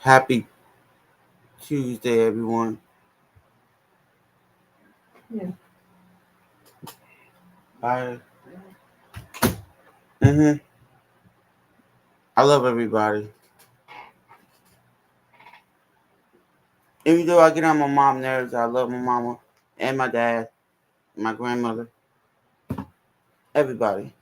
Happy Tuesday, everyone. Yeah. I mhm. I love everybody. Even though I get on my mom nerves, I love my mama and my dad, and my grandmother, everybody.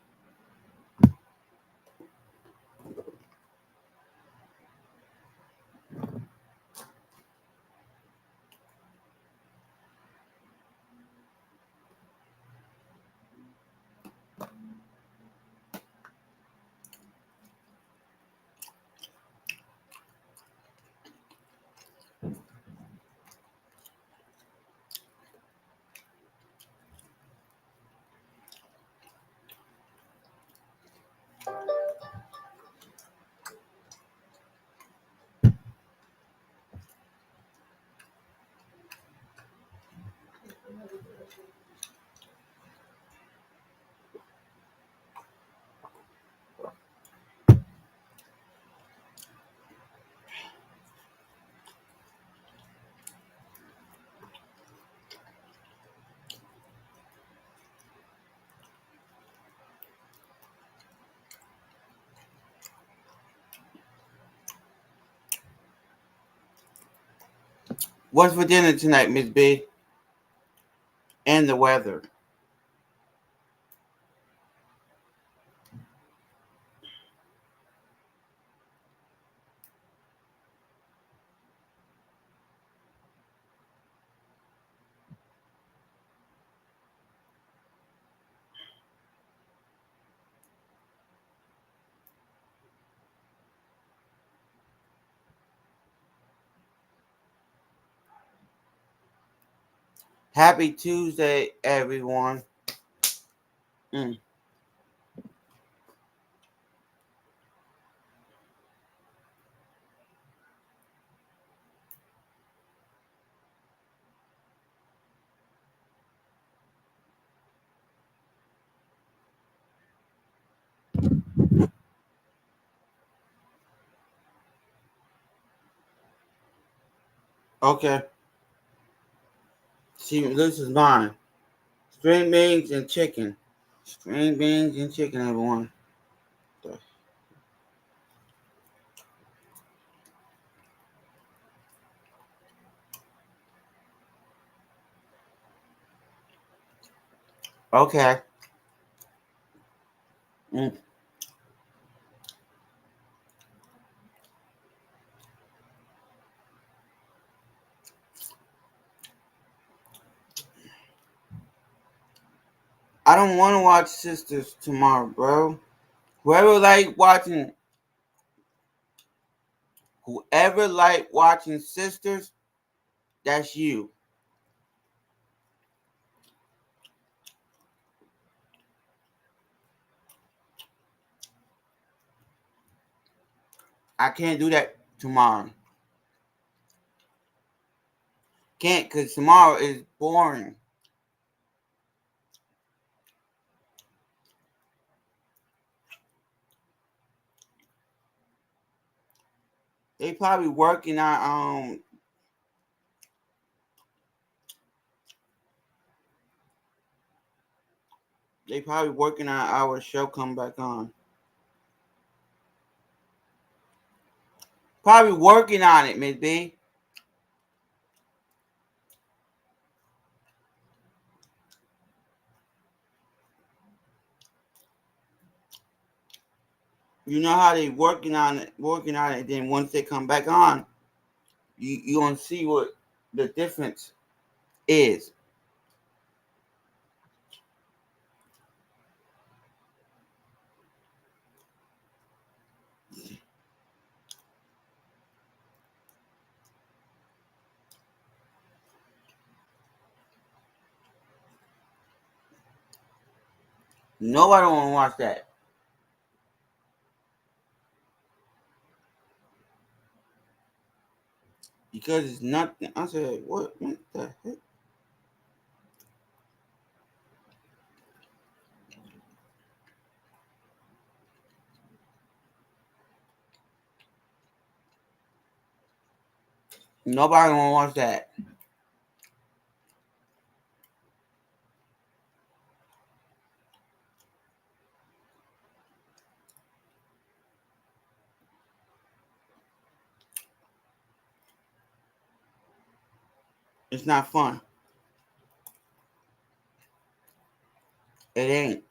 What's for dinner tonight, Miss B? And the weather. Happy Tuesday, everyone. Mm. Okay. See, this is mine. String beans and chicken. String beans and chicken, everyone. Okay. Mm. I don't want to watch Sisters tomorrow, bro. Whoever like watching, whoever like watching Sisters, that's you. I can't do that tomorrow. Can't, cause tomorrow is boring. They probably working on they probably working on our show come back on. Probably working on it, Miss B. You know how they working on it. Then once they come back on, you gonna see what the difference is. Nobody wanna watch that because it's nothing. I said, what the heck? Nobody wanna watch that. It's not fun. It ain't.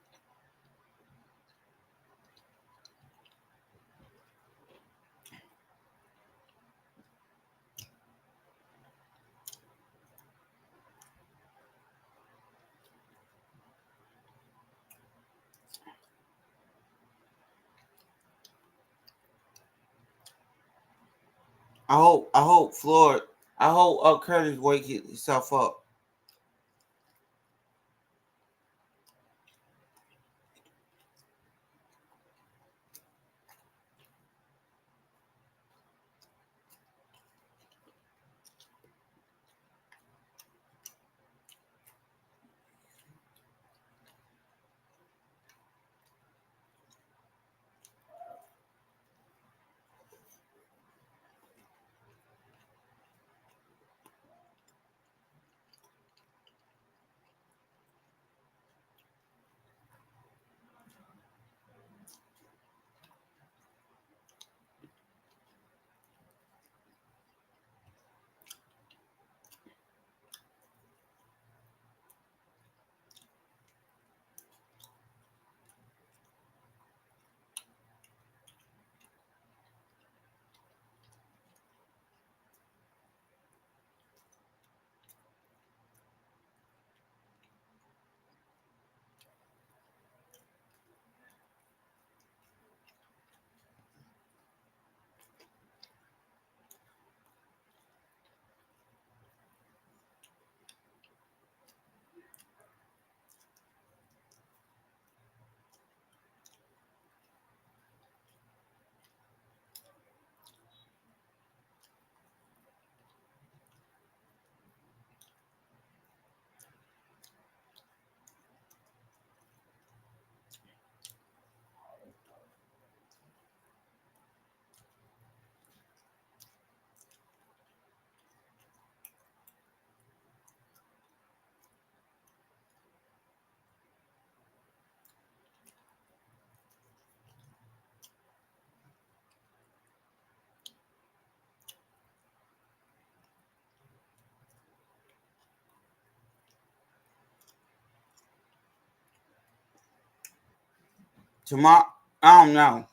I hope Floyd. I hope Curtis wake himself up. Tomorrow, I don't know.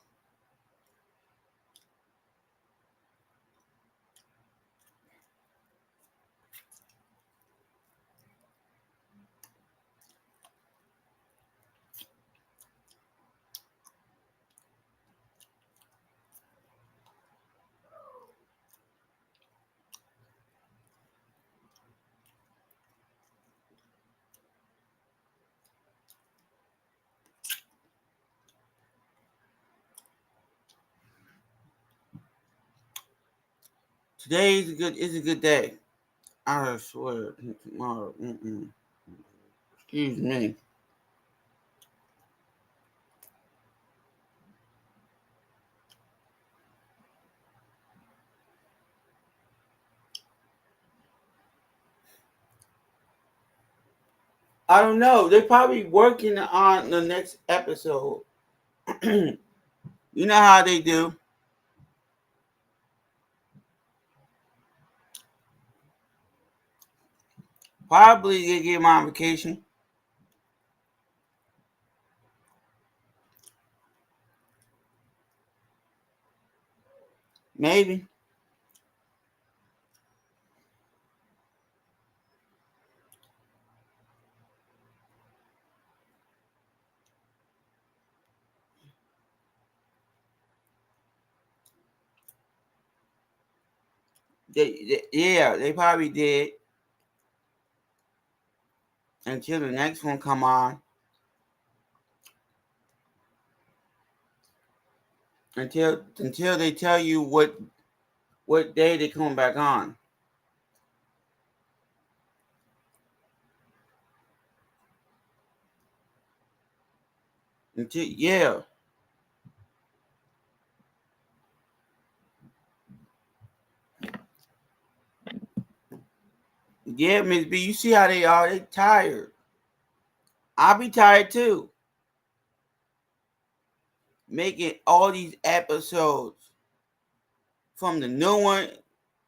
Today is a good day. I swear. Tomorrow. Excuse me. I don't know. They're probably working on the next episode. You know how they do. Probably they get my vacation. Maybe. Yeah, they probably did until the next one come on. Until they tell you what day they come back on. Until yeah, Yeah, Miss B, you see how they are. They tired. I'll be tired too. Making all these episodes from the new one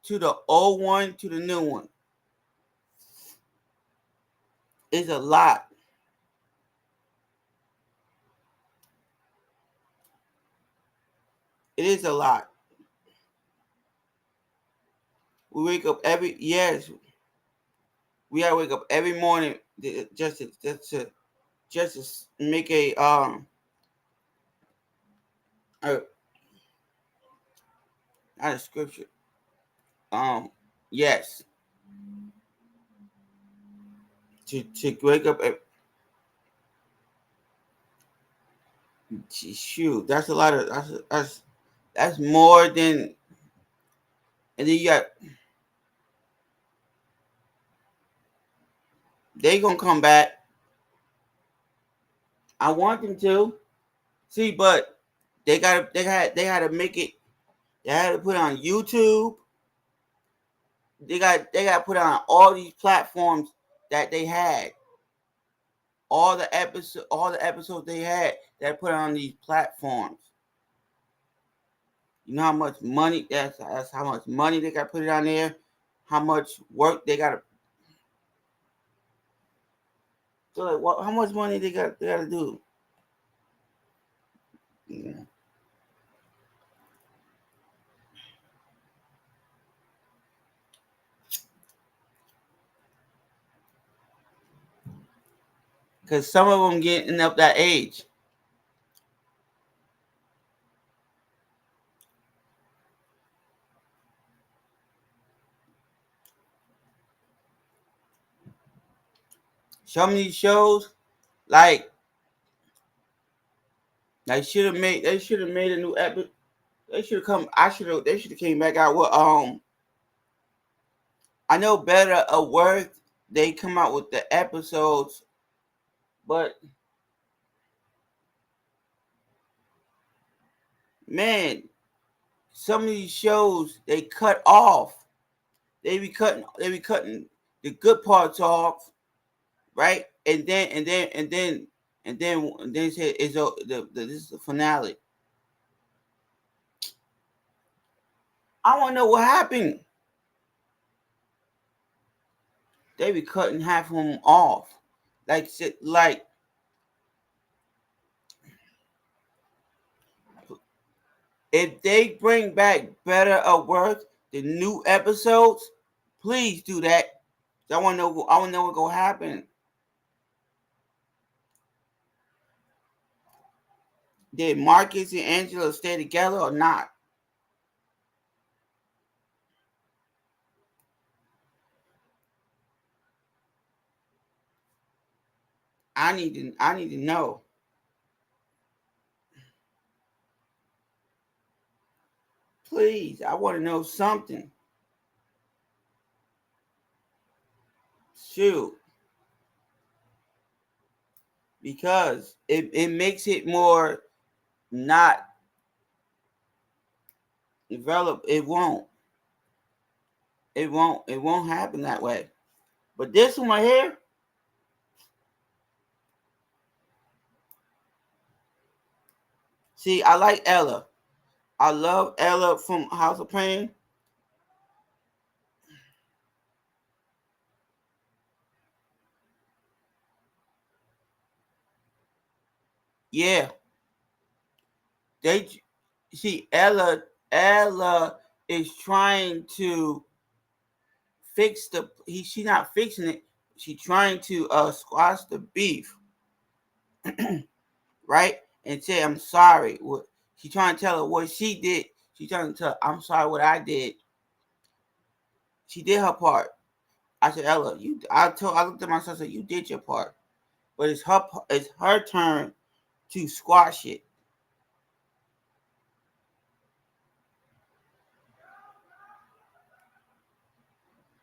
to the old one to the new one. It's a lot. It is a lot. We wake up every yes. We gotta wake up every morning just to make a not a scripture. Yes, to wake up. Shoot, that's a lot of that's more than. And then you got they gonna come back. I want them to see, but they had to make it. They had to put it on YouTube. They got to put it on all these platforms that they had. All the episodes they had that put on these platforms. You know how much money that's how much money they got to put it on there. How much work they got to. So like, how much money they got to do? Because some of them getting up that age. Some of these shows, like they should have made a new episode. They should have come. They should have came back out with I know better or worse. They come out with the episodes, but man, some of these shows they cut off. They be cutting the good parts off, right? And then say it's this is the finale. I want to know what happened. They be cutting half of them off, like if they bring back better or worse the new episodes, please do that. I want to know. I want to know what's gonna happen. Did Marcus and Angela stay together or not? I need to know. Please, I want to know something. Shoot, because it makes it more not developed. It won't happen that way. But this one right here, see, I like Ella. I love Ella from House of Pain. Yeah, they see Ella. Ella is trying to fix she's not fixing it. She's trying to squash the beef, right? And say I'm sorry. What she's trying to tell her what she did. She's trying to tell her, I'm sorry what I did. She did her part. I said, Ella, I looked at myself and said, you did your part. But it's her turn to squash it.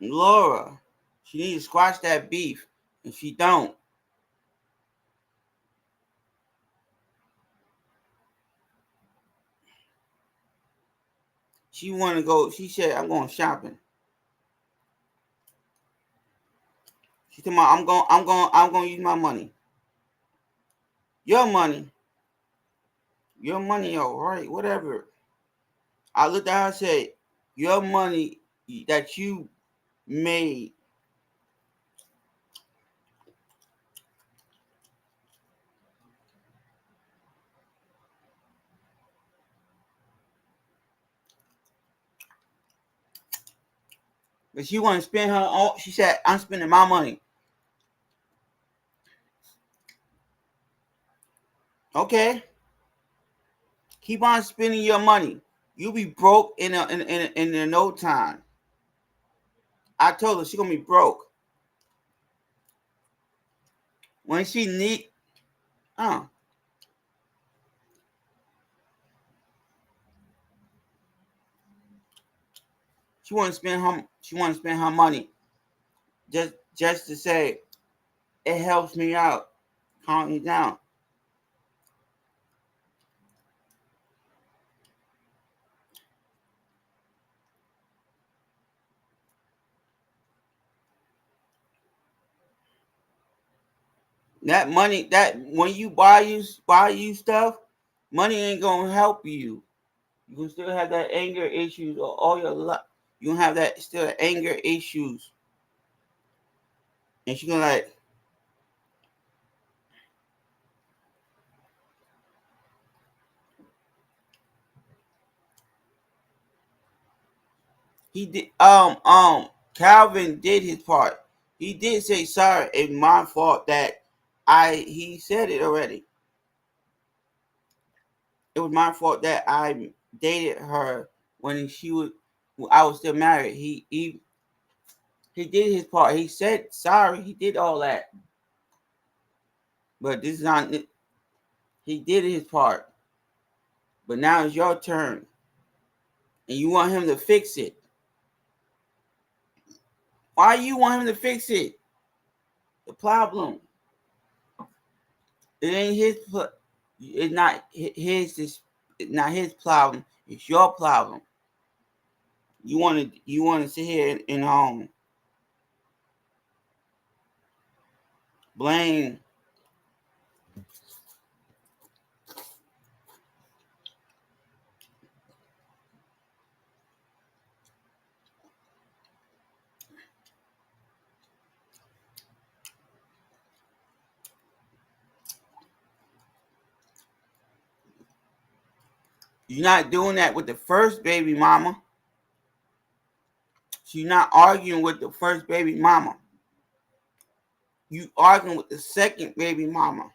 Laura, she needs to squash that beef. And she don't. She wanna go, she said, I'm going shopping. She told me, I'm going to use my money. Your money. Your money, all right, whatever. I looked at her and said, your money that you made. But she want to spend her own. She said, I'm spending my money. Okay. Keep on spending your money. You'll be broke in no time. I told her she gonna be broke. When she need uh she wanna spend her money. Just to say it helps me out. Calm me down. That money, that when you buy you stuff, money ain't gonna help you. You can still have that anger issues or all your life. You gonna have that still anger issues. And she gonna like, he did Calvin did his part. He did say sorry, it's my fault that he said it already. It was my fault that I dated her when I was still married. He did his part. He said sorry. He did all that. But this is not. He did his part. But now it's your turn, and you want him to fix it. Why you want him to fix it? The problem. It ain't his. It's not his. It's not his problem. It's your problem. You want to sit here and blame. You're not doing that with the first baby mama. So you're not arguing with the first baby mama. You arguing with the second baby mama.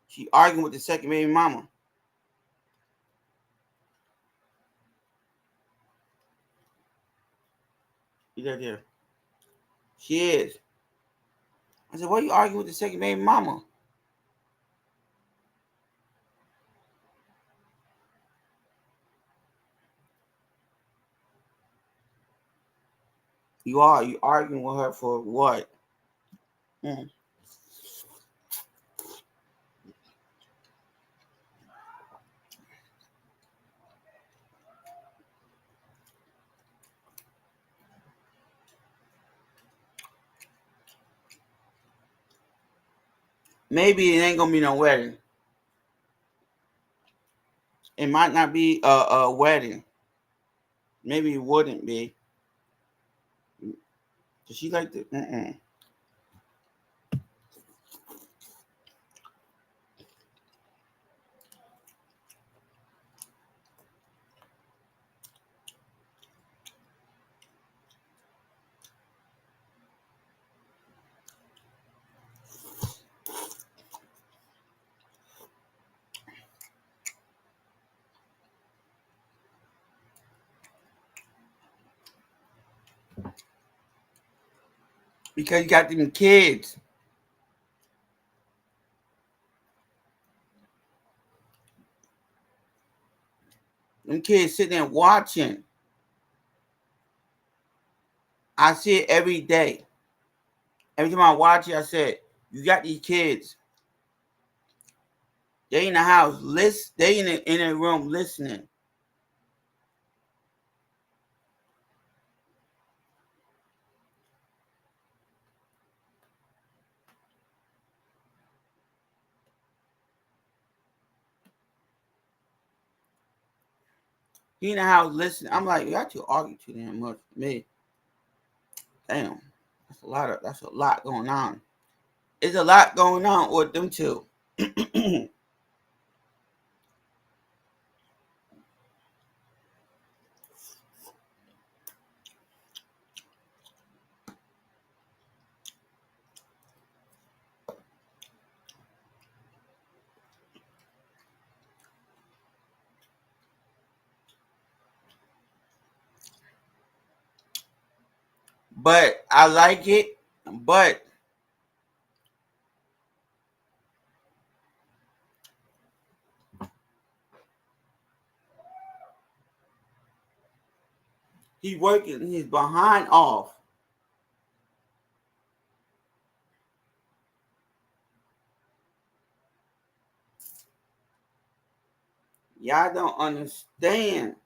She arguing with the second baby mama. You right there. She is. I said, why are you arguing with the second baby mama? You are. You arguing with her for what? Mm. Maybe it ain't gonna be no wedding. It might not be a wedding. Maybe it wouldn't be. Cause she like to. Because you got them kids. Them kids sitting there watching. I see it every day. Every time I watch it, I said, you got these kids. They in the house, they in a room listening. He in the house listening. I'm like, y'all two argue too damn much for me. Damn, that's a lot going on. There's a lot going on with them two. But I like it. But he's working his behind off. Y'all don't understand.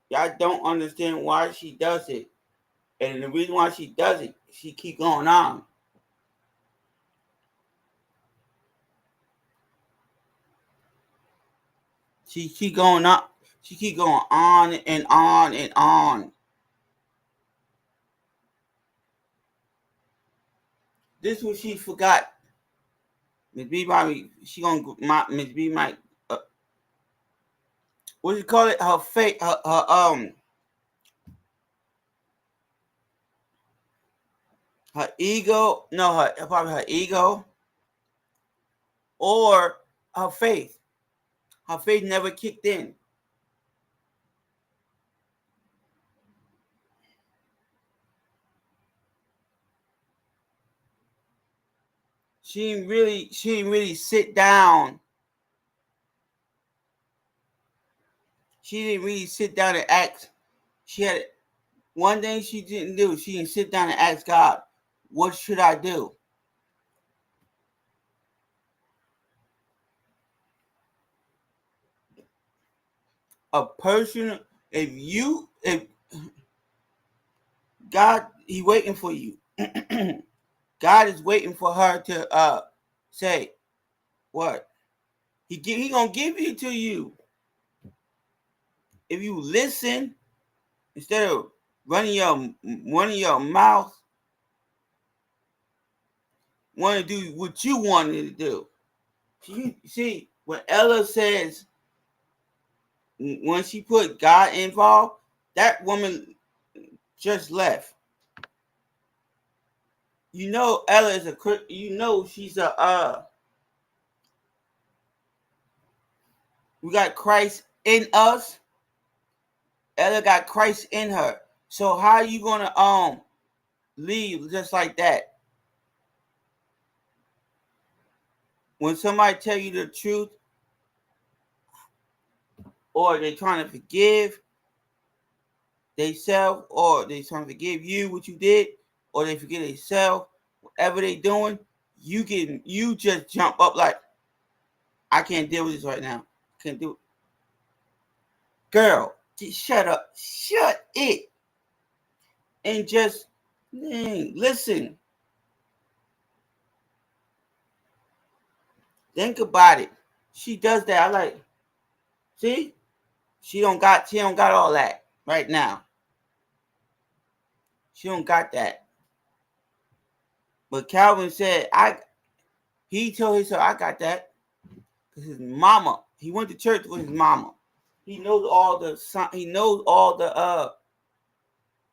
Y'all don't understand why she does it. And the reason why she does it, she keep going on. She keep going on. She keep going on and on and on. This what she forgot. Miss B might she gonna Miss B might what do you call it? Her fate her ego. No, her probably her ego or her faith. Her faith never kicked in. She didn't really sit down. She didn't really sit down and ask. She had one thing she didn't do. She didn't sit down and ask God, what should I do? A person, if God, he waiting for you. God is waiting for her to say what he gonna give it to you if you listen instead of running your mouth. Want to do what you wanted to do. See when Ella says when she put God involved, that woman just left. You know Ella is a you know she's a we got Christ in us. Ella got Christ in her. So how you gonna leave just like that? When somebody tell you the truth or they trying to forgive themselves or they trying to forgive you what you did or they forgive themselves, whatever they doing, you just jump up like I can't deal with this right now. Can't do it. Girl, just shut up. Shut it. And just listen. Think about it. She does that. I like, see? She don't got all that right now. She don't got that. But Calvin said, he told himself, I got that. Because his mama, he went to church with his mama. He knows all the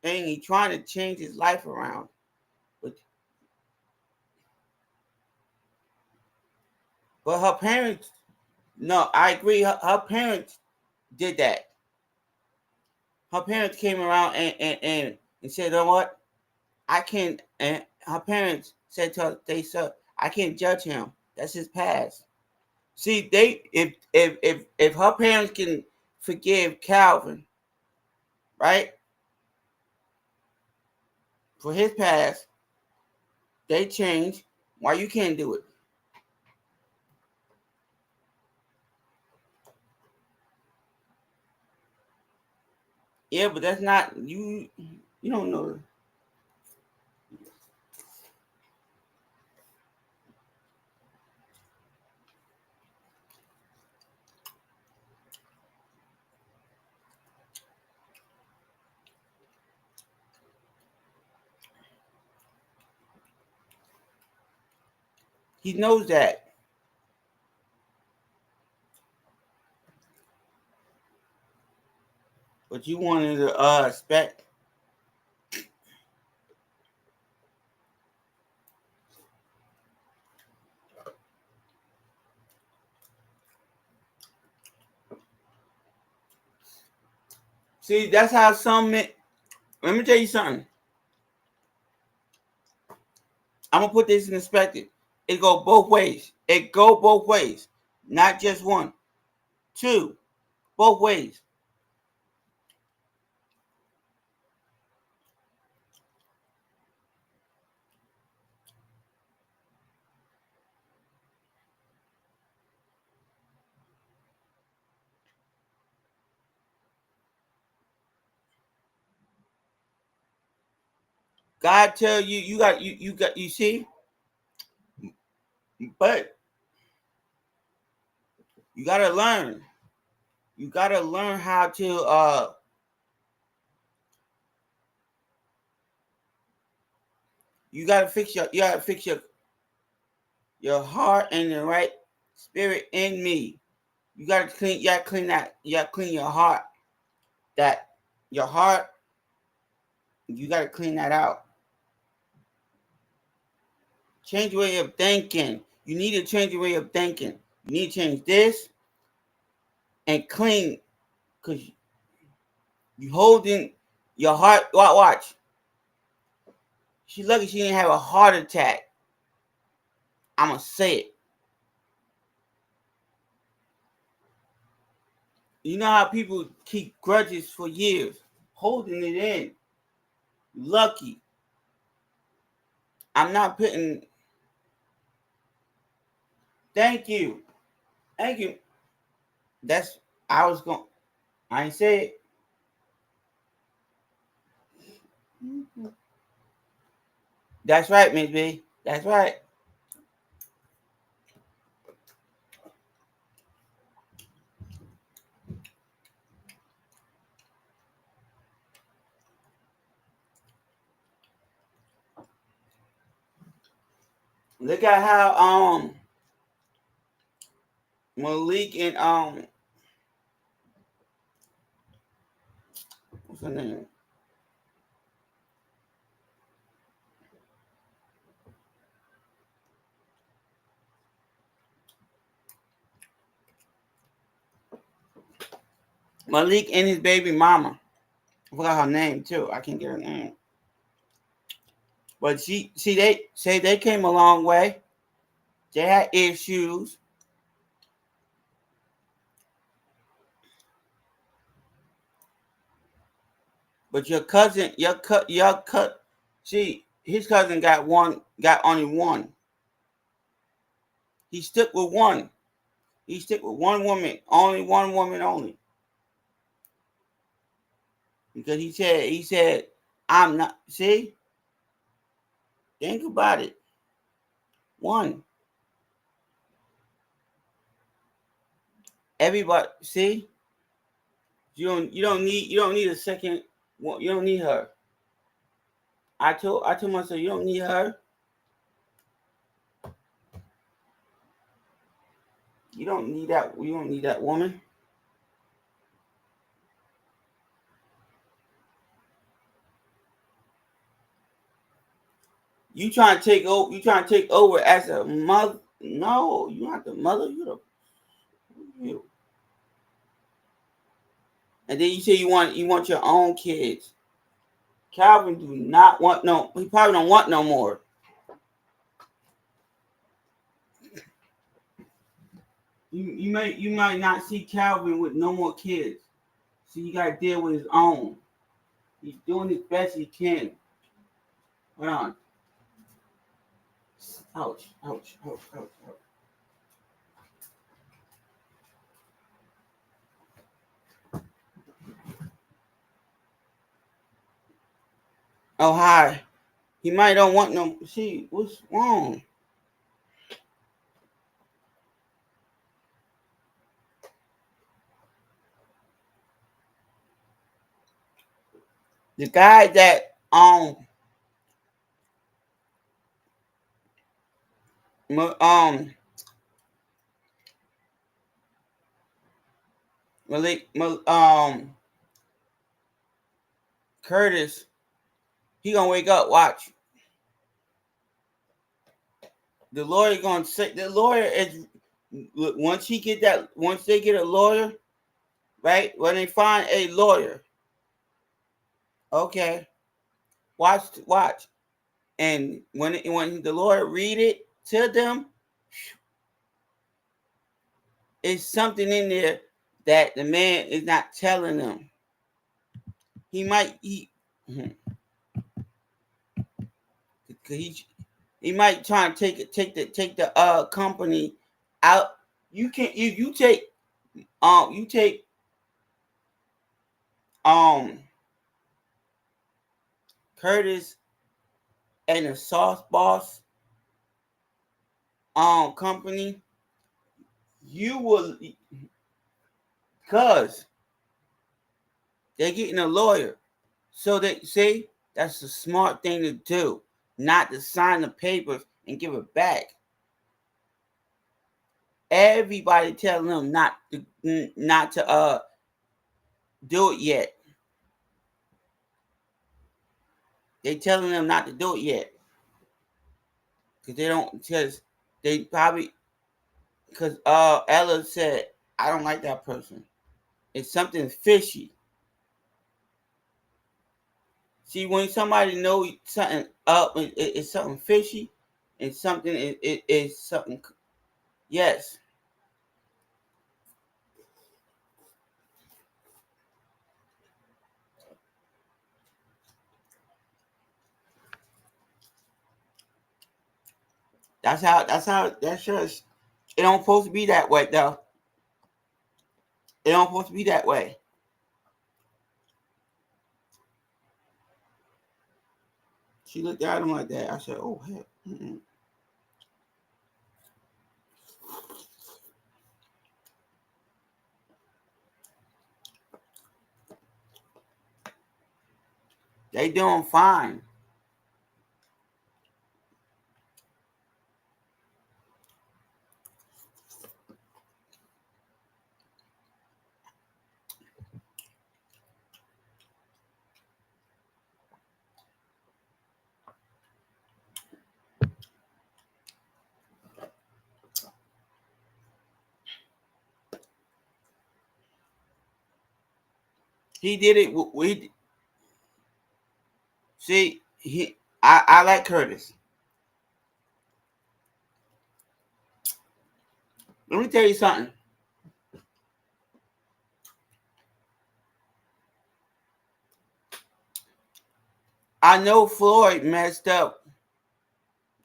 thing. He trying to change his life around. But her parents, no, I agree. Her parents did that. Her parents came around and said, you know what? I can't, and her parents said to her, they said, I can't judge him. That's his past. See, if her parents can forgive Calvin, right, for his past, they changed. Why you can't do it? Yeah, but that's not you. You don't know. He knows that. But you wanted to expect. See, that's how some men. Let me tell you something. I'm gonna put this in perspective. It go both ways. It go both ways, not just one. Two, both ways. God tell you you see, but you gotta learn. You gotta learn how to you gotta fix your heart and the right spirit in me. You gotta clean that, you gotta clean your heart. That your heart, you gotta clean that out. Change your way of thinking. You need to change your way of thinking. You need to change this and clean because you holding your heart. Watch. She's lucky she didn't have a heart attack. I'ma say it. You know how people keep grudges for years, holding it in. Lucky. I'm not putting. Thank you. Thank you. That's I was going. I ain't say it. That's right, Miss B. That's right. Look at how Malik and what's her name? Malik and his baby mama. I forgot her name too. I can't get her name. But they say they came a long way. They had issues. But your cut. See, his cousin got only one. He stuck with one. He stuck with one woman, only one woman only. Because he said, I'm not. See, think about it. One. Everybody, see, you don't need a second. You don't need her. I told myself you don't need her. You don't need that. You don't need that woman. You trying to take over? You trying to take over as a mother? No, you're not the mother. You're you. And then you say you want your own kids. Calvin do not want no. He probably don't want no more. You might not see Calvin with no more kids. So you gotta deal with his own. He's doing his best he can. Hold on. Ouch! Ouch! Ouch! Ouch! Ouch! Oh, hi. He might don't want no. See, what's wrong? The guy that Malik Curtis, he gonna wake up. Watch. The lawyer gonna say the lawyer is once he get that once they get a lawyer, right? When they find a lawyer, okay, watch, and when the lawyer read it to them, it's something in there that the man is not telling them. He might he might try and take the company out. You can you take you take um Curtis and the Sauce Boss company, you will, cause they're getting a lawyer. So they say that's a smart thing to do, not to sign the papers and give it back. Everybody telling them not to do it yet. They telling them not to do it yet. Cause they don't because they probably because Ella said, I don't like that person. It's something fishy. See, when somebody knows something up, it's something fishy, and something is something. Yes, that's just. It don't supposed to be that way though. It don't supposed to be that way. She looked at him like that. I said, "Oh heck." Mm-mm. They doing fine. He did it. We see. I like Curtis. Let me tell you something. I know Floyd messed up.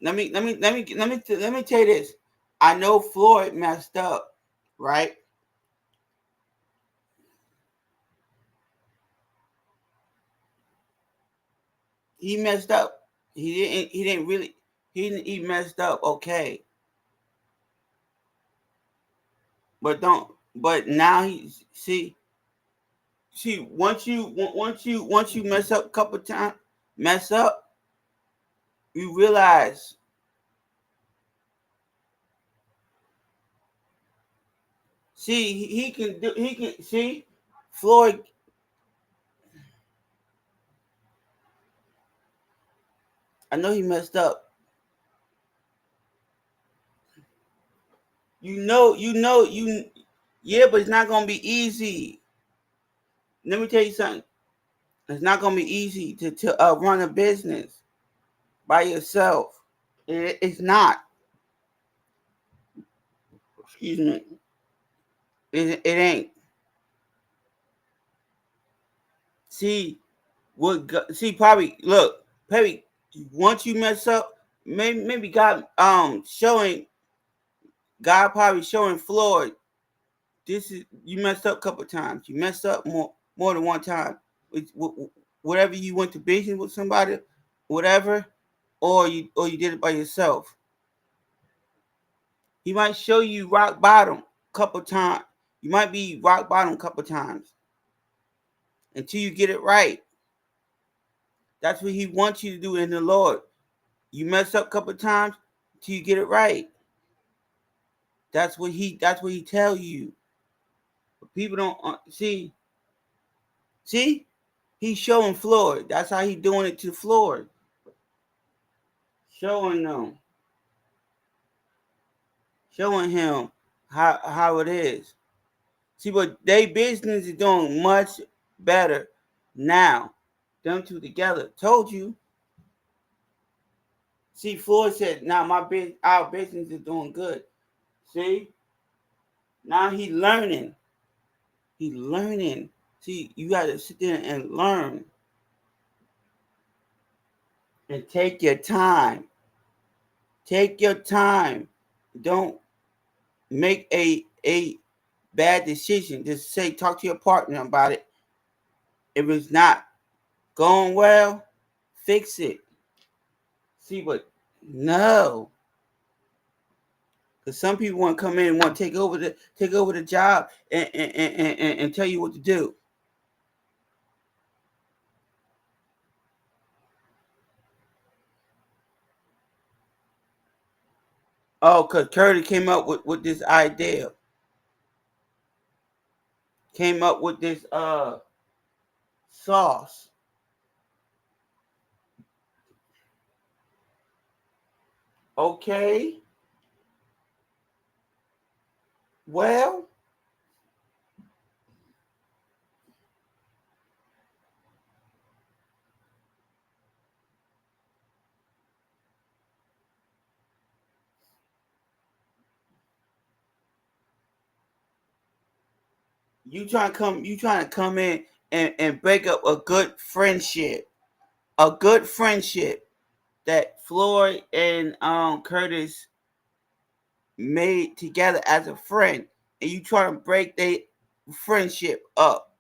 Let me tell you this. I know Floyd messed up, right? He messed up. He didn't really he messed up, okay. But now he see once you mess up a couple times, mess up, you realize, see, he can see Floyd. I know he messed up. You yeah, but it's not gonna be easy. Let me tell you something. It's not gonna be easy to run a business by yourself. It's not. Excuse me. It ain't. See see, probably look, probably once you mess up, maybe God probably showing Floyd, this is, you messed up a couple times. You messed up more than one time. Whatever, you went to business with somebody, whatever, or you did it by yourself. He might show you rock bottom a couple times. You might be rock bottom a couple times until you get it right. That's what he wants you to do in the Lord. You mess up a couple times until you get it right. That's what he tell you. But people don't see. See, he's showing Floyd. That's how he doing it to Floyd. Showing them, showing him how it is. See, but they business is doing much better now. Them two together. Told you. See, Floyd said, "Now our business is doing good." See, now he learning. He learning. See, you got to sit there and learn and take your time. Take your time. Don't make a bad decision. Just say, talk to your partner about it. If it's not going well, fix it. See, but no, because some people want to come in and want to take over the job and tell you what to do. Oh, because Curtis came up with this idea. Came up with this sauce. Okay. Well, you trying to come in and break up a good friendship. A good friendship that Floyd and Curtis made together as a friend, and you trying to break their friendship up.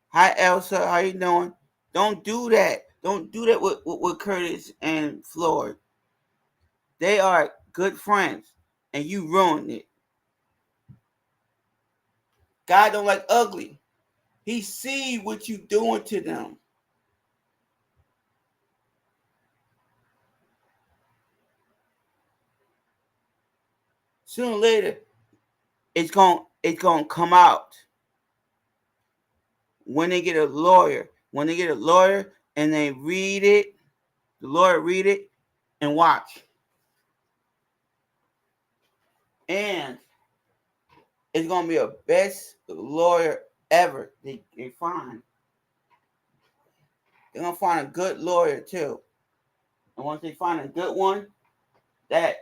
Hi Elsa, how you doing? Don't do that. Don't do that with Curtis and Floyd. They are good friends, and you ruined it. God don't like ugly. He see what you doing to them. Sooner or later, it's gonna come out when they get a lawyer. When they get a lawyer and they read it, the lawyer read it and watch. And it's gonna be a best lawyer ever they find. They're gonna find a good lawyer too. And once they find a good one, that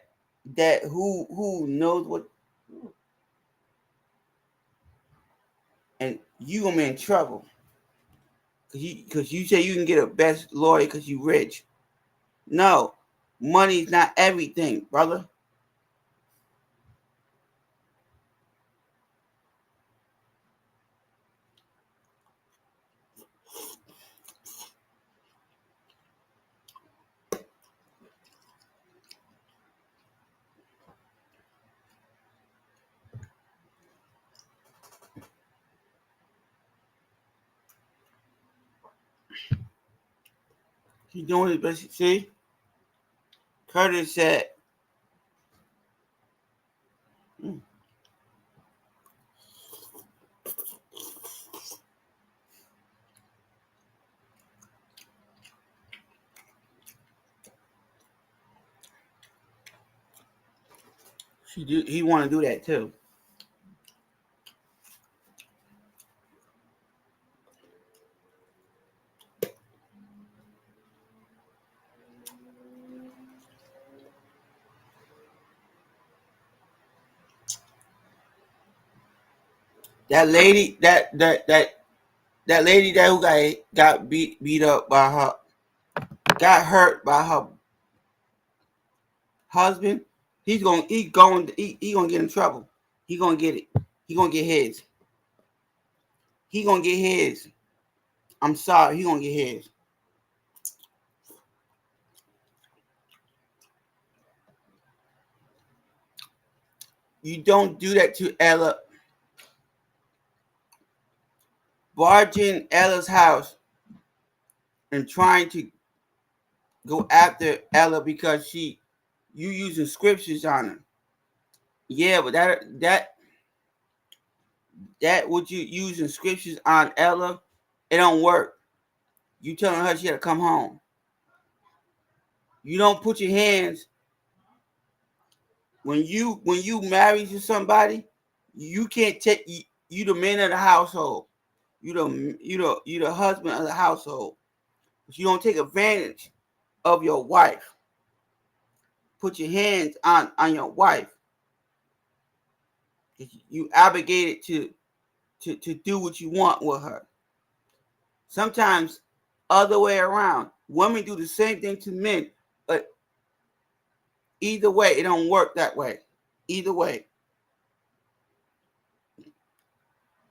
who knows what, and you gonna be in trouble. Cause you say you can get a best lawyer because you rich. No, money's not everything, brother. He's doing his best. See, Curtis said, mm, he want to do that too. That lady, that lady that who got beat up by her, got hurt by her husband. He gonna get in trouble. He gonna get it. He gonna get his. He gonna get his. I'm sorry. He gonna get his. You don't do that to Ella. Barging Ella's house and trying to go after Ella because you using scriptures on her. Yeah, but that what you using scriptures on Ella, it don't work. You telling her she had to come home. You don't put your hands when you marry to somebody. You can't take you the man of the household. You the husband of the household. But you don't take advantage of your wife. Put your hands on your wife. You obligated to do what you want with her. Sometimes other way around. Women do the same thing to men, but either way, it don't work that way. Either way.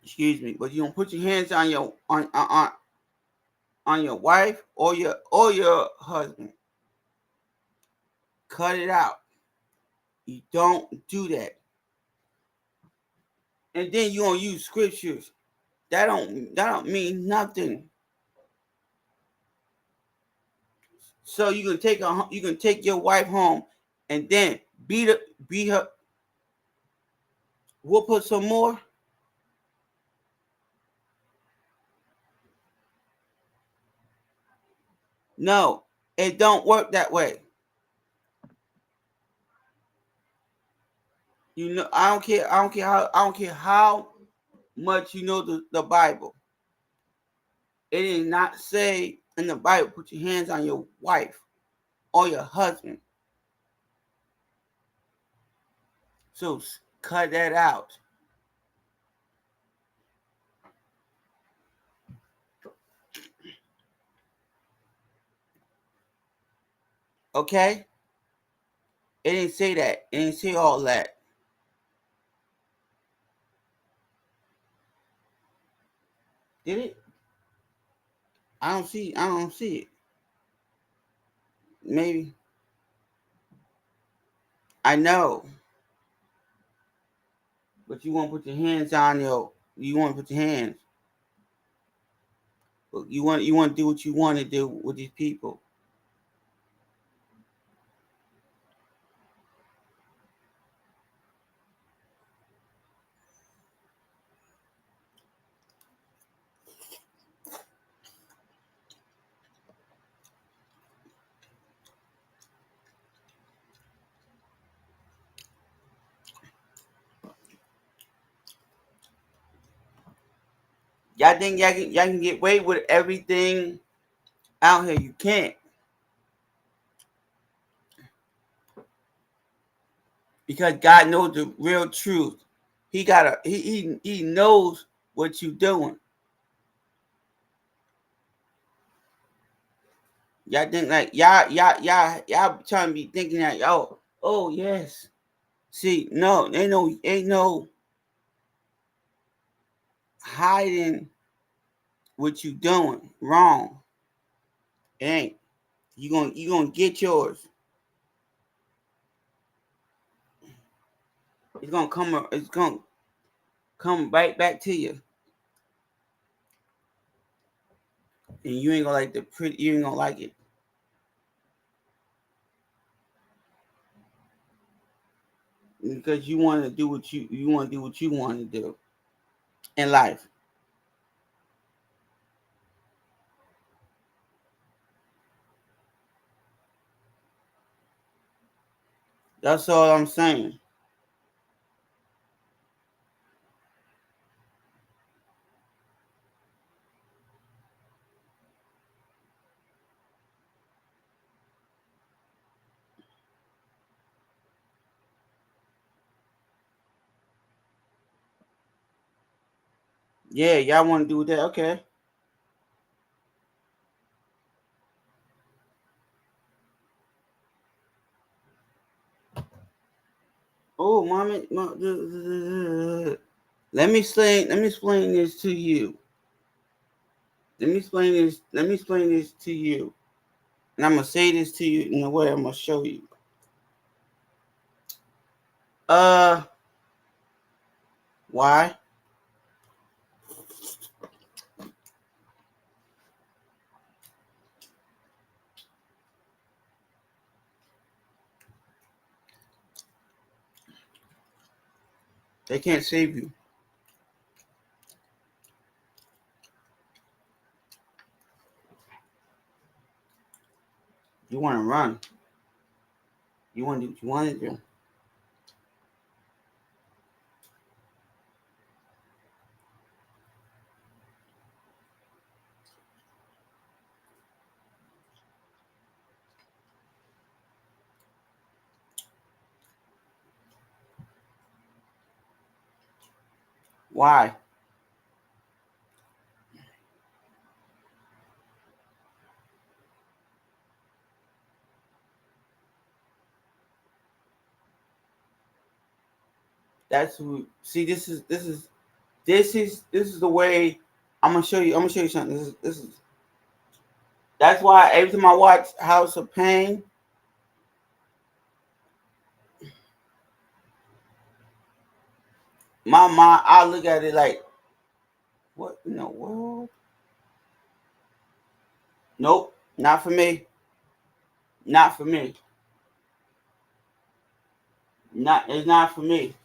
Excuse me, but you don't put your hands on your on your wife or your husband. Cut it out. You don't do that. And then you don't use scriptures. That don't mean nothing. So you can take your wife home and then beat her, whoop her some more. No, it don't work that way. You know, I don't care how much you know the Bible. It did not say in the Bible put your hands on your wife or your husband. So cut that out. Okay? It didn't say that. It didn't say all that. Did it? I don't see it. Maybe. I know. But you won't put your hands on your you want to put your hands. But you want to do what you want to do with these people. Y'all think y'all can get away with everything out here? You can't. Because God knows the real truth. He knows what you're doing. Y'all think like y'all trying to be thinking that oh yes. See, no, ain't no hiding what you doing wrong. It ain't. You gonna get yours. It's gonna come right back to you. And you ain't gonna like you ain't gonna like it. Because you wanna do what you wanna do what you wanna do in life. That's all I'm saying. Yeah, y'all wanna do that, okay. Oh, mommy, let me explain this to you. Let me explain this to you. And I'm gonna say this to you in a way I'm gonna show you. Uh Why? They can't save you. You want to run. You want to do what you want to do. Why? That's who. See, this is the way. I'm gonna show you. I'm gonna show you something. This is. That's why every time I watch House of Pain, my mind, I look at it like, what in the world? Nope, not for me. Not for me. Not it's not for me.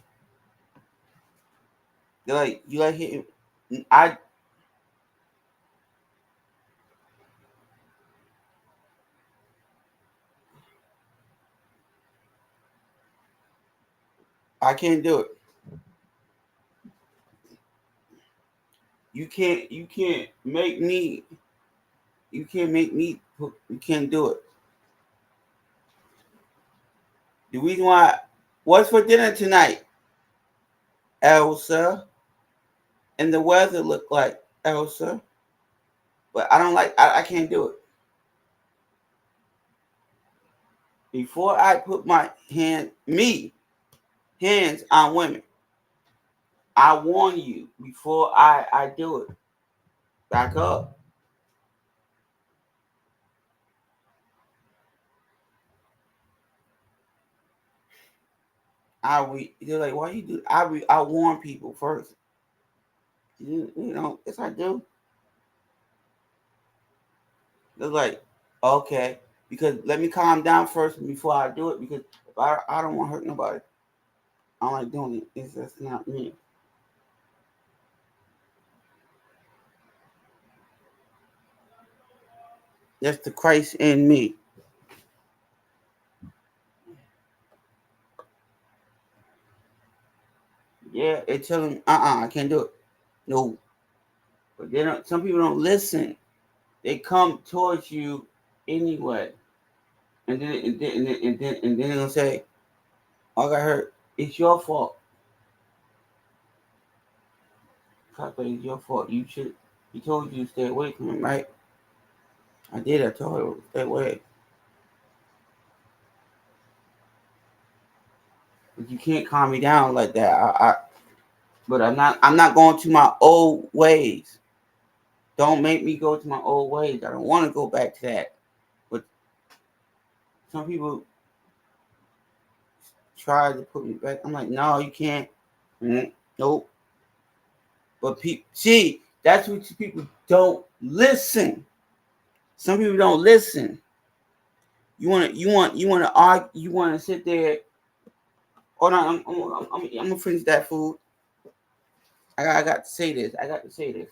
They're like you like him. I can't do it. You can't make me. You can't make me. You can't do it. The reason why. What's for dinner tonight, Elsa? And the weather look like Elsa, but I don't like. I can't do it. Before I put my hands on women, I warn you before I do it. Back up. They're like, why you do? I warn people first. Yes I do. They're like, okay, because let me calm down first before I do it. Because if I don't want to hurt nobody. I don't like doing it. It's just not me. That's the Christ in me. Yeah, they tell them, I can't do it. No, but they don't. Some people don't listen. They come towards you anyway, and then they're gonna say, "I got hurt. It's your fault. Papa, it's your fault. You should. He told you to stay away from him, right? I did. I told her to stay away. But you can't calm me down like that. But I'm not going to my old ways. Don't make me go to my old ways. I don't want to go back to that. But some people try to put me back. I'm like, no, you can't. Nope. But see, that's what people don't listen. Some people don't listen. You want to argue. You want to sit there. Hold on, I'm gonna finish that food. I got to say this. I got to say this.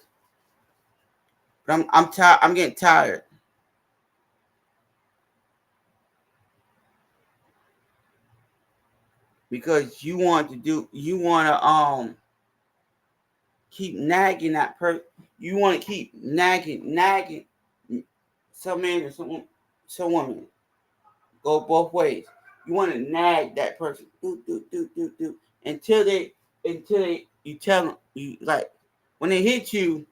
But I'm tired. I'm getting tired because you want to keep nagging that person. You want to keep nagging some man or some woman. Go both ways. You want to nag that person, do, until they you tell them you like when they hit you,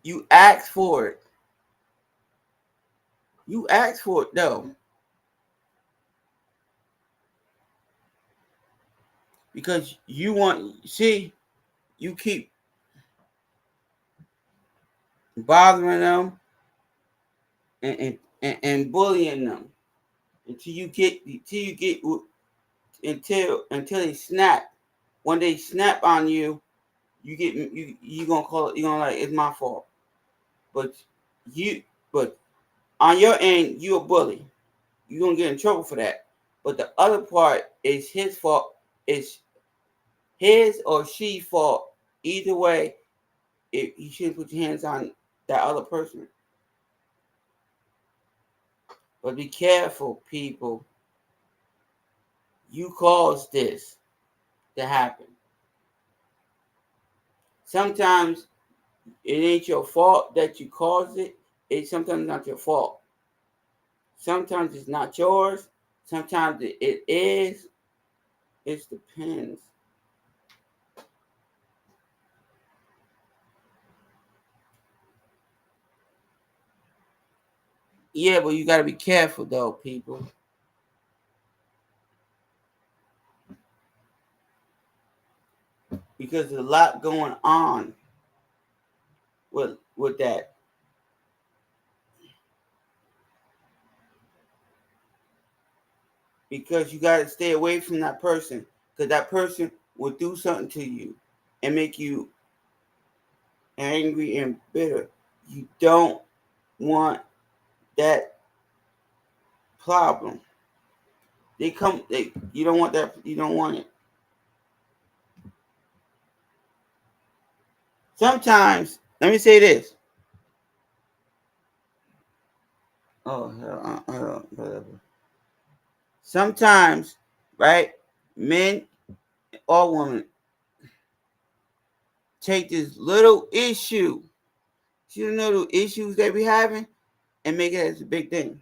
you ask for it. You ask for it though, because you want. See, you keep bothering them and bullying them. until they snap. When they snap on you, you gonna call it. You gonna like it's my fault. But you but on your end you a bully. You gonna get in trouble for that. But the other part is his fault. It's his or she fault. Either way, you shouldn't put your hands on that other person. But be careful, people. You caused this to happen. Sometimes it ain't your fault that you caused it. It's sometimes not your fault. Sometimes it's not yours. Sometimes it is. It depends. Yeah, but you gotta be careful though, people. Because there's a lot going on with that. Because you gotta stay away from that person. Because that person will do something to you and make you angry and bitter. You don't want that problem. You don't want that. You don't want it. Sometimes, let me say this. Oh, whatever. Sometimes, right, men or women take this little issue, you know, the issues they be having, and make it as a big thing.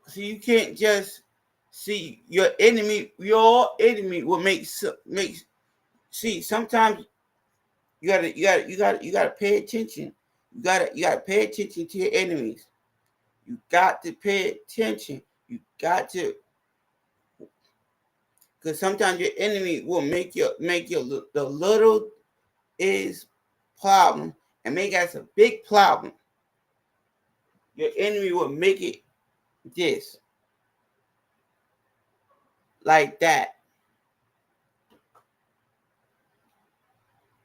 So you can't just see your enemy. Your enemy will make. See, sometimes you gotta pay attention. You gotta pay attention to your enemies. You got to pay attention. You got to, because sometimes your enemy will make your the little is problem and make it as a big problem. Your enemy will make it this like that.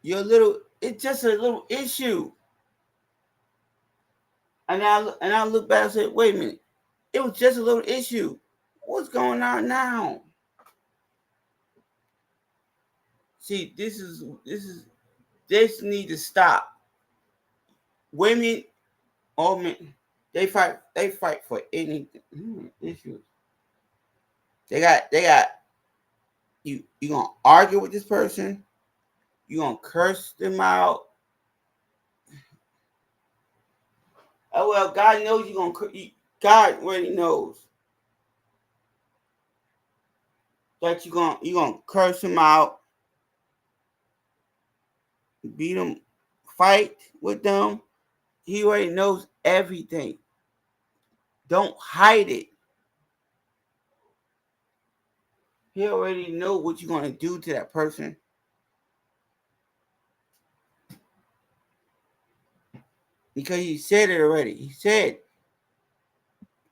It's just a little issue. And I look back and say, wait a minute, it was just a little issue. What's going on now? See, this need to stop. Women or men, they fight for anything. Issues. They got you gonna argue with this person, you gonna curse them out. Oh well, God knows you gonna. God already knows that you gonna curse him out, beat him, fight with them. He already knows everything. Don't hide it. He already know what you're gonna do to that person because he said it already. He said,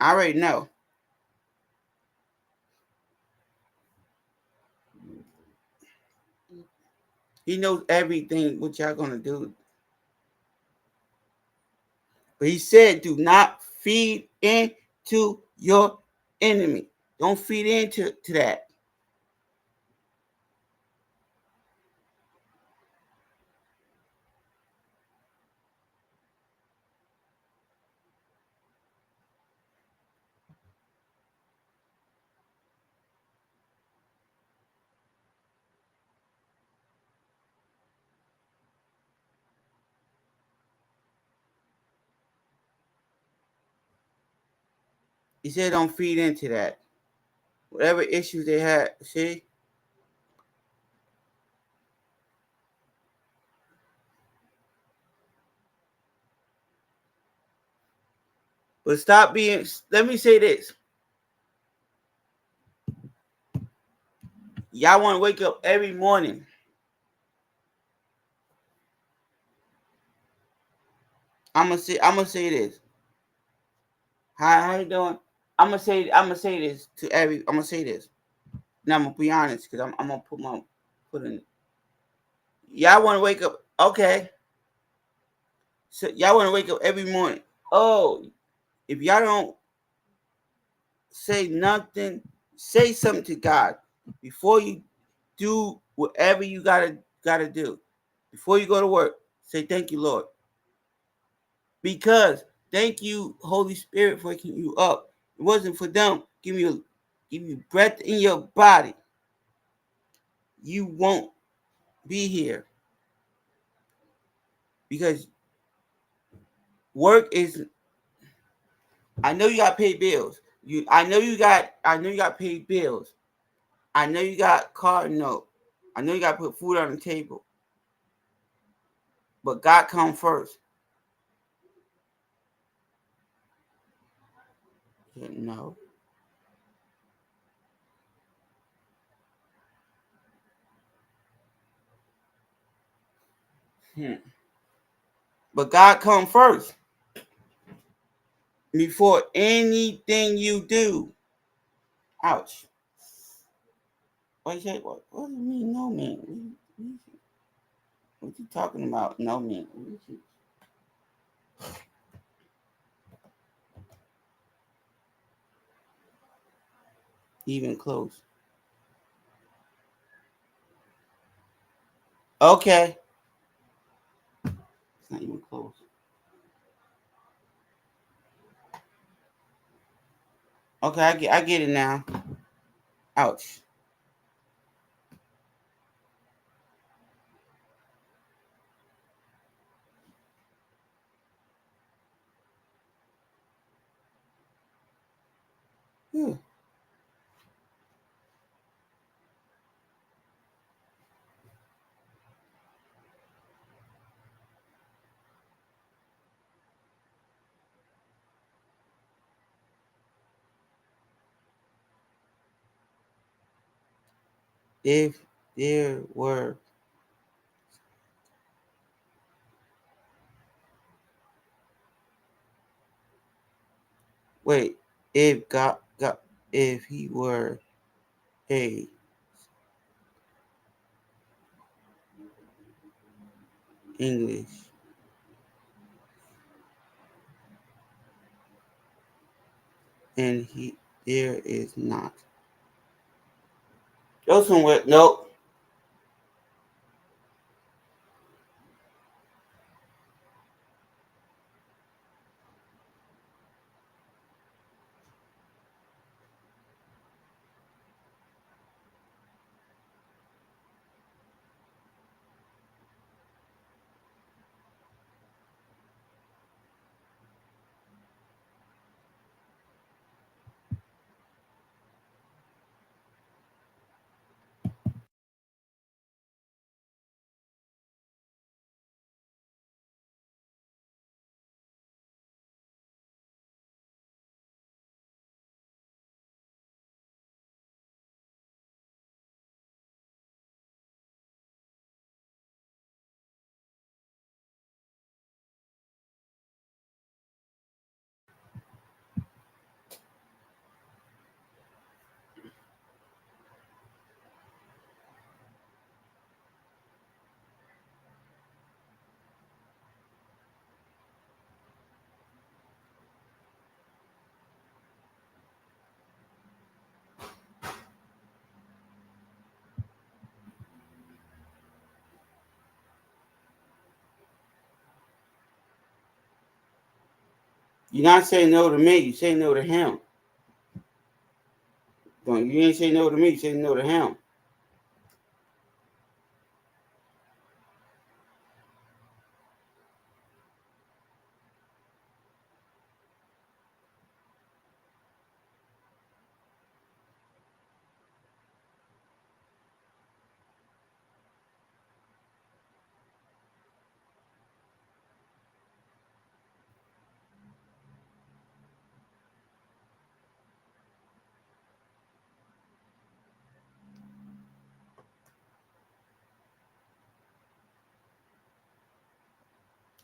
"I already know." He knows everything what y'all gonna do. But he said, "Do not feed into your enemy. Don't feed into that." He said, "Don't feed into that. Whatever issues they had, see." But stop being. Let me say this. Y'all want to wake up every morning. I'm gonna say this. How you doing? I'm gonna say this to every. I'm gonna say this. Now I'm gonna be honest because I'm gonna put in. Y'all want to wake up? Okay. So y'all want to wake up every morning. Oh, if y'all don't say nothing, say something to God before you do whatever you gotta do. Before you go to work, say thank you, Lord, because thank you, Holy Spirit, for waking you up. It wasn't for them. Give you breath in your body. You won't be here because work is. I know you got to pay bills. I know you got paid bills. I know you got car note. I know you got to put food on the table. But God come first. No. Hmm. But God come first before anything you do. Ouch. What you say? What do you mean no man? What you talking about? No man. Even close. Okay. It's not even close. Okay, I get it now. Ouch. Hmm. If there were wait, if God if he were a English and he there is not. Go somewhere. Nope. You're not saying no to me, you say no to him. Don't you ain't say no to me, you say no to him.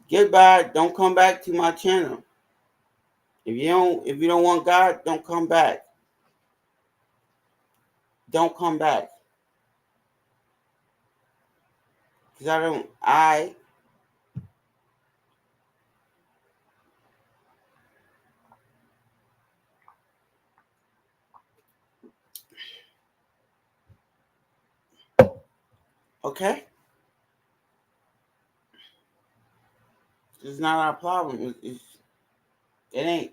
Goodbye. Don't come back to my channel. If you don't want God, don't come back. Don't come back. Cause okay. It's not our problem. It ain't.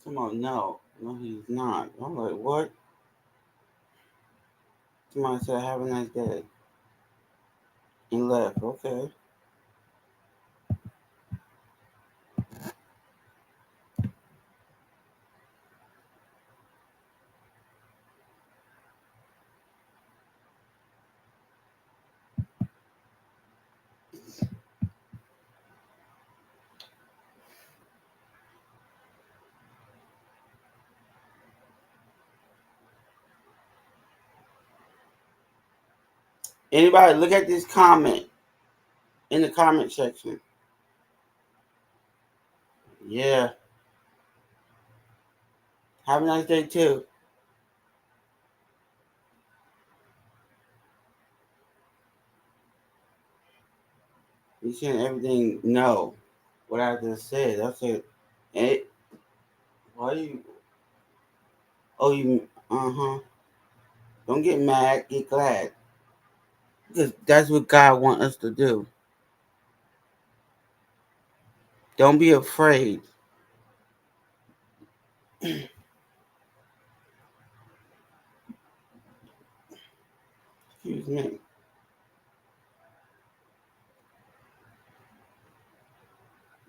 Come on, no. No, he's not. I'm like, what? Somebody said, have a nice day. And left. Okay. Anybody look at this comment in the comment section. Yeah. Have a nice day too. You saying everything no. What I just said. That's it. It why you you don't get mad, get glad. Because that's what God wants us to do. Don't be afraid. Excuse me.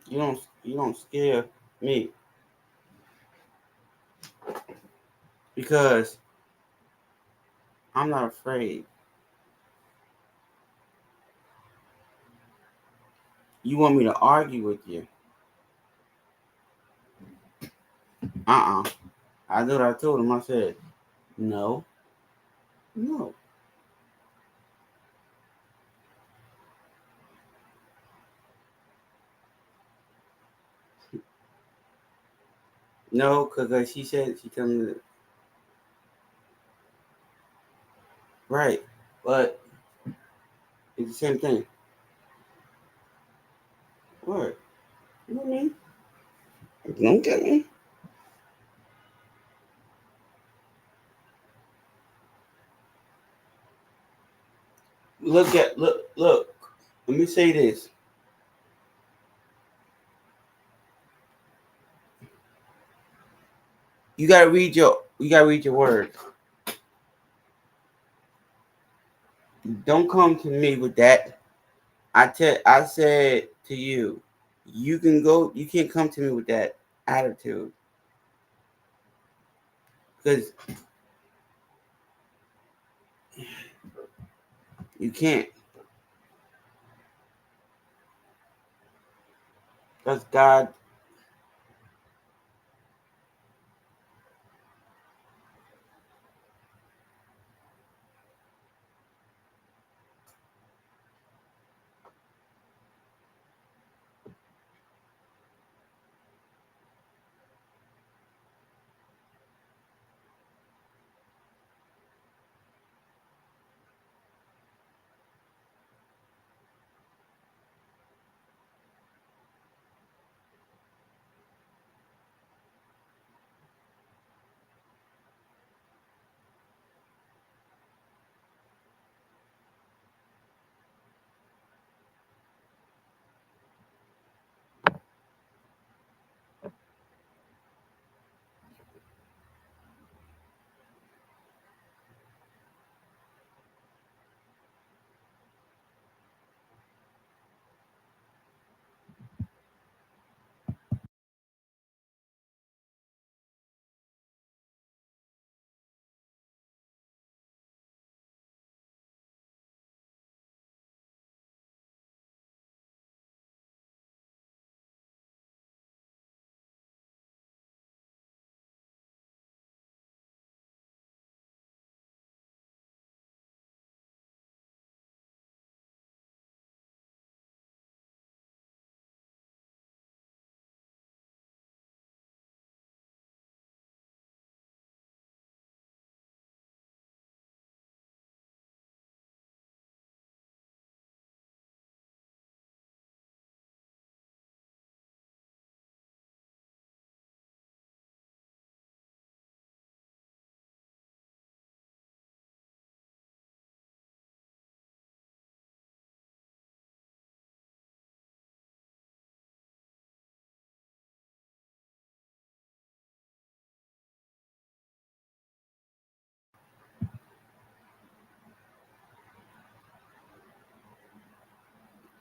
You don't scare me. Because I'm not afraid. You want me to argue with you? I did what I told him. I said, no, no, no, because she said, she told me, right. But it's the same thing. What? You know what I mean? Don't get me. Look. Let me say this. You gotta read your words. Don't come to me with that. I said to you, you can't come to me with that attitude. Because you can't. That's God.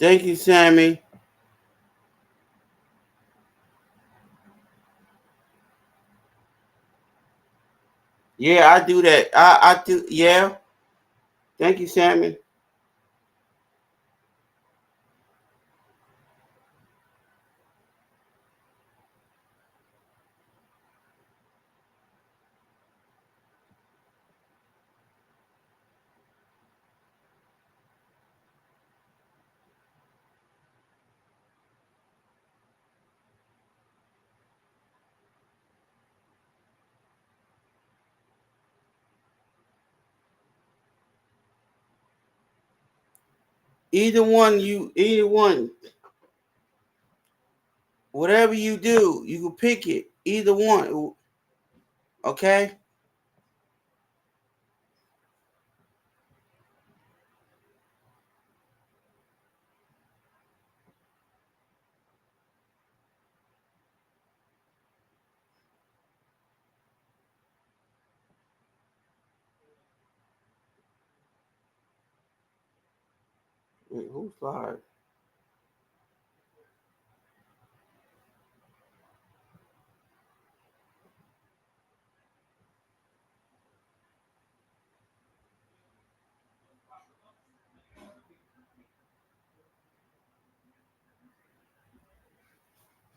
Thank you, Sammy. Yeah, I do that. I do. Yeah. Thank you, Sammy. Either one, whatever you do, you can pick it. Either one, okay? Wait, who's live?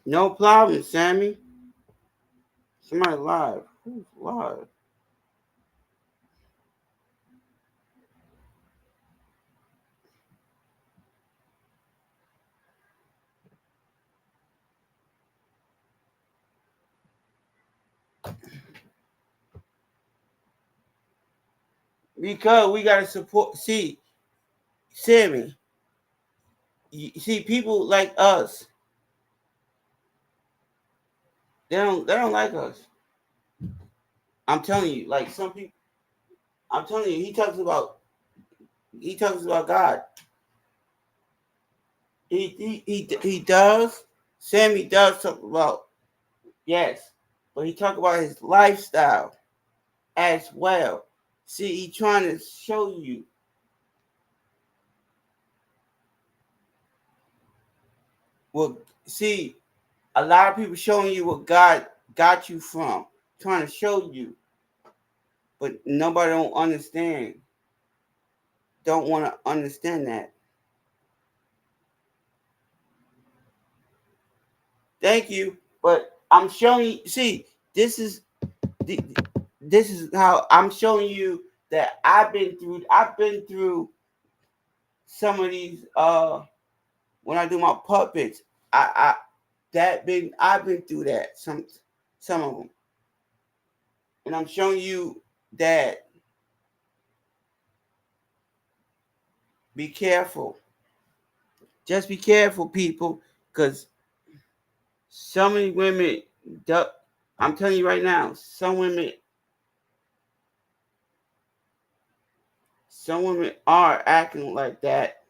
No problem, Sammy. Somebody live. Who's live? Because we gotta support. See, Sammy. You see, people like us. They don't like us. I'm telling you. Like some people. I'm telling you. He talks about God. He does. Sammy does talk about, yes, but he talk about his lifestyle as well. See, he trying to show you. Well, see, a lot of people showing you what God got you from, trying to show you, but nobody don't understand. Don't want to understand that. Thank you, but I'm showing you. See, this is how I'm showing you that I've been through. I've been through some of these. When I do my puppets, I've been through that. Some of them, and I'm showing you that. Be careful. Just be careful, people, because so many women. I'm telling you right now, some women are acting like that.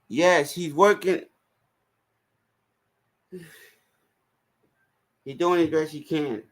Yes, he's working. He's doing the best he can.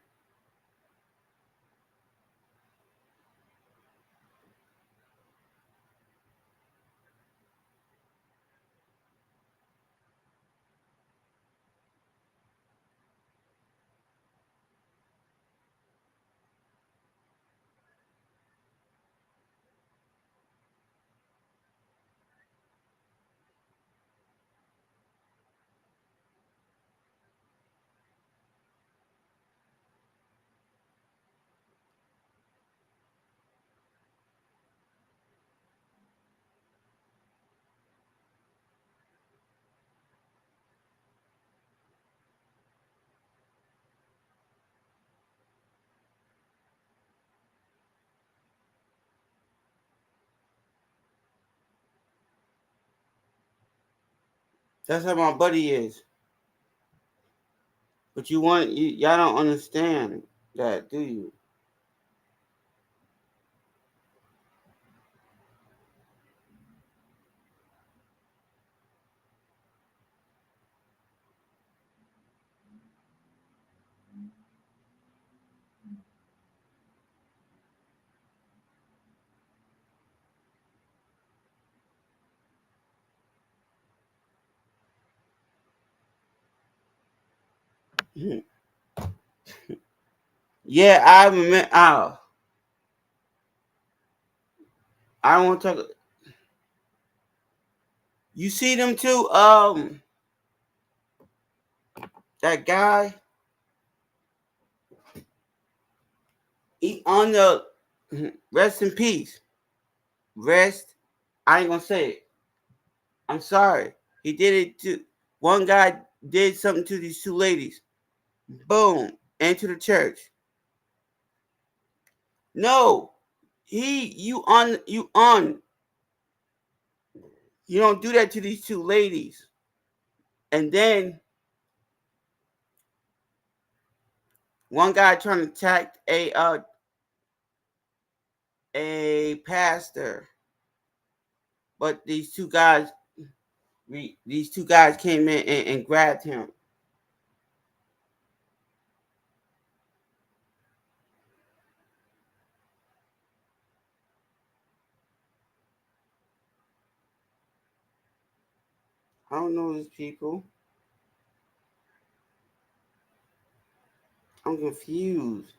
That's how my buddy is. But y'all don't understand that, do you? Yeah, I remember. I don't want to talk. You see them too? That guy. He on the rest in peace. Rest. I ain't gonna say it. I'm sorry. He did it to one guy. Did something to these two ladies. Boom, into the church. No, you on. You don't do that to these two ladies. And then one guy trying to attack a pastor, but these two guys came in and grabbed him. I don't know these people. I'm confused.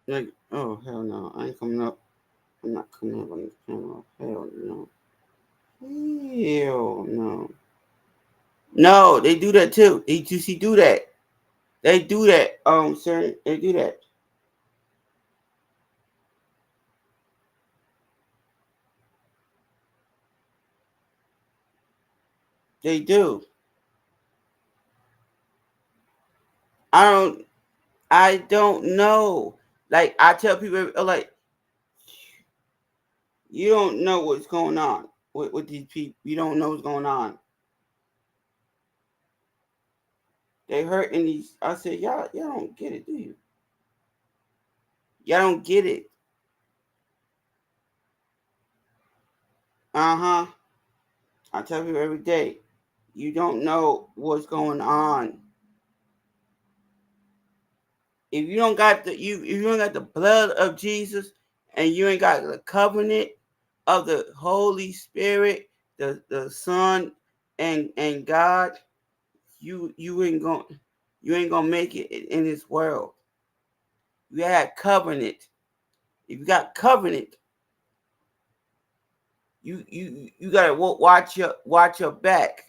Like, oh hell no, I ain't coming up. I'm not coming up on this channel. Hell no. Hell no. No, they do that too. ATC do that. They do that. Sir, they do that. They do. I don't. I don't know. Like I tell people, like you don't know what's going on with these people. You don't know what's going on. They hurting these. I said, y'all don't get it, do you? Y'all don't get it. Uh huh. I tell people every day. You don't know what's going on. If you don't got if you don't got the blood of Jesus and you ain't got the covenant of the Holy Spirit, the Son and God, you ain't gonna make it in this world. You had covenant. If you got covenant, you gotta watch your back.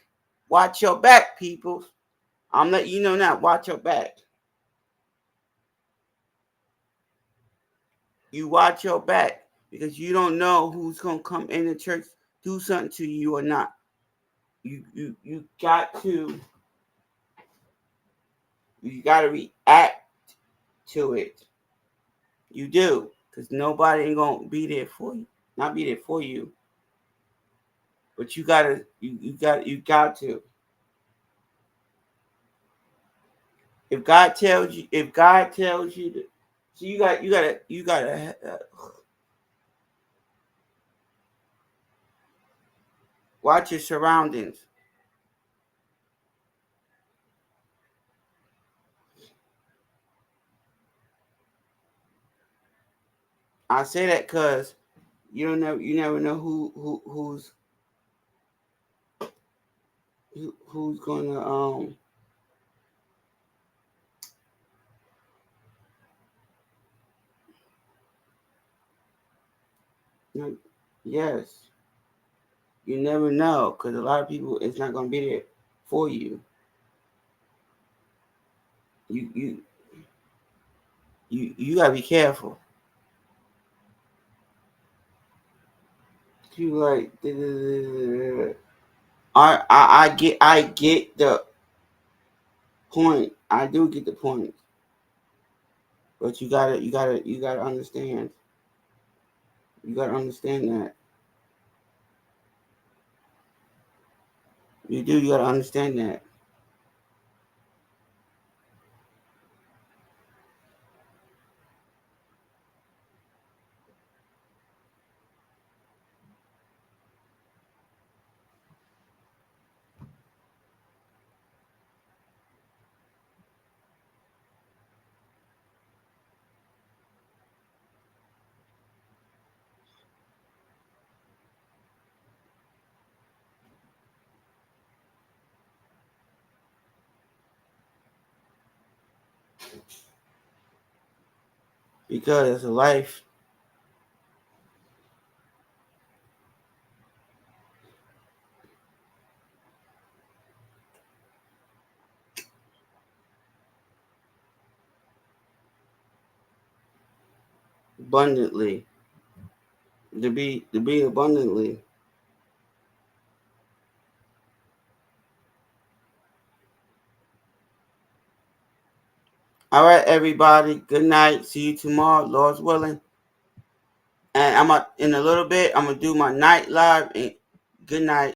Watch your back, people. I'm letting you know now. Watch your back. You watch your back because you don't know who's gonna come in the church do something to you or not. You gotta react to it. You do because nobody ain't gonna be there for you. Not be there for you, but you got to. If God tells you to, so you gotta watch your surroundings. I say that because you never know who's gonna yes, you never know because a lot of people it's not gonna be there for you. You you you gotta be careful. You like I get the point. I do get the point, but you gotta understand. You gotta understand that. You do. You gotta understand that. Because it's a life. Abundantly. To be abundantly. All right, everybody. Good night. See you tomorrow, Lord's willing. And in a little bit, I'm gonna do my night live. And good night.